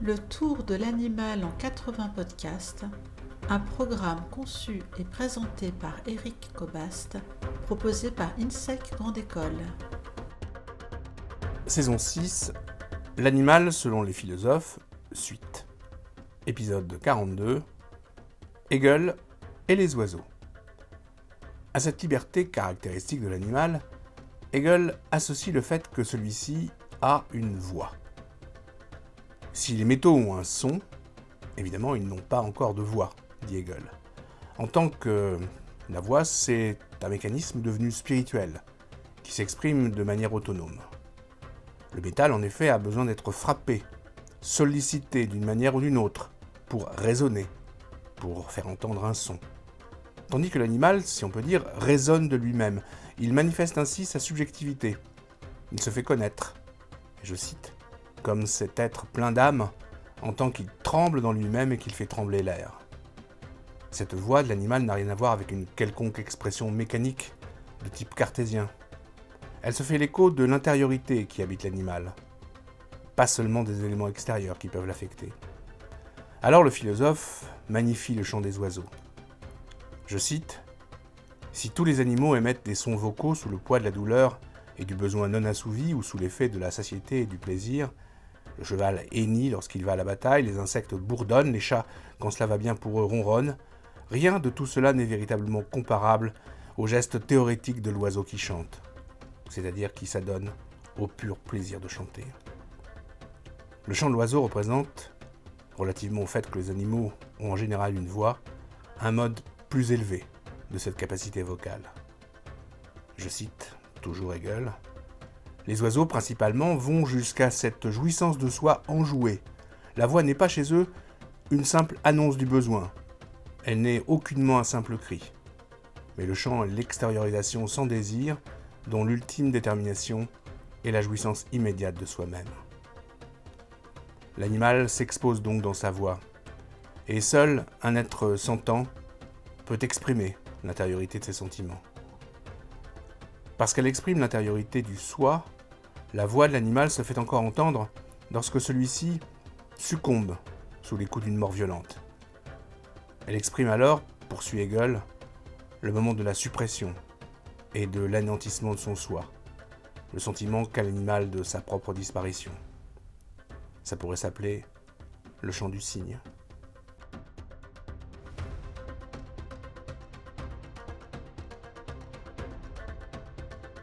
Le tour de l'animal en 80 podcasts, un programme conçu et présenté par Eric Cobast, proposé par INSEC Grande École. Saison 6, l'animal selon les philosophes, suite. Épisode 42, Hegel et les oiseaux. À cette liberté caractéristique de l'animal, Hegel associe le fait que celui-ci a une voix. Si les métaux ont un son, évidemment ils n'ont pas encore de voix, dit Hegel. En tant que la voix, c'est un mécanisme devenu spirituel, qui s'exprime de manière autonome. Le métal, en effet, a besoin d'être frappé, sollicité d'une manière ou d'une autre, pour résonner, pour faire entendre un son. Tandis que l'animal, si on peut dire, résonne de lui-même. Il manifeste ainsi sa subjectivité. Il se fait connaître. Et je cite, « comme cet être plein d'âme, en tant qu'il tremble dans lui-même et qu'il fait trembler l'air. » Cette voix de l'animal n'a rien à voir avec une quelconque expression mécanique de type cartésien. Elle se fait l'écho de l'intériorité qui habite l'animal, pas seulement des éléments extérieurs qui peuvent l'affecter. Alors le philosophe magnifie le chant des oiseaux. Je cite, « Si tous les animaux émettent des sons vocaux sous le poids de la douleur et du besoin non assouvi ou sous l'effet de la satiété et du plaisir, le cheval hennit lorsqu'il va à la bataille, les insectes bourdonnent, les chats, quand cela va bien pour eux, ronronnent, rien de tout cela n'est véritablement comparable au geste théorétique de l'oiseau qui chante, c'est-à-dire qui s'adonne au pur plaisir de chanter. » Le chant de l'oiseau représente, relativement au fait que les animaux ont en général une voix, un mode plus élevé de cette capacité vocale. Je cite, toujours Hegel, « Les oiseaux, principalement, vont jusqu'à cette jouissance de soi enjouée. La voix n'est pas chez eux une simple annonce du besoin. Elle n'est aucunement un simple cri. Mais le chant est l'extériorisation sans désir, dont l'ultime détermination est la jouissance immédiate de soi-même. » L'animal s'expose donc dans sa voix, et seul un être sentant peut exprimer l'intériorité de ses sentiments. Parce qu'elle exprime l'intériorité du soi, la voix de l'animal se fait encore entendre lorsque celui-ci succombe sous les coups d'une mort violente. Elle exprime alors, poursuit Hegel, le moment de la suppression et de l'anéantissement de son soi, le sentiment qu'a l'animal de sa propre disparition. Ça pourrait s'appeler le chant du cygne.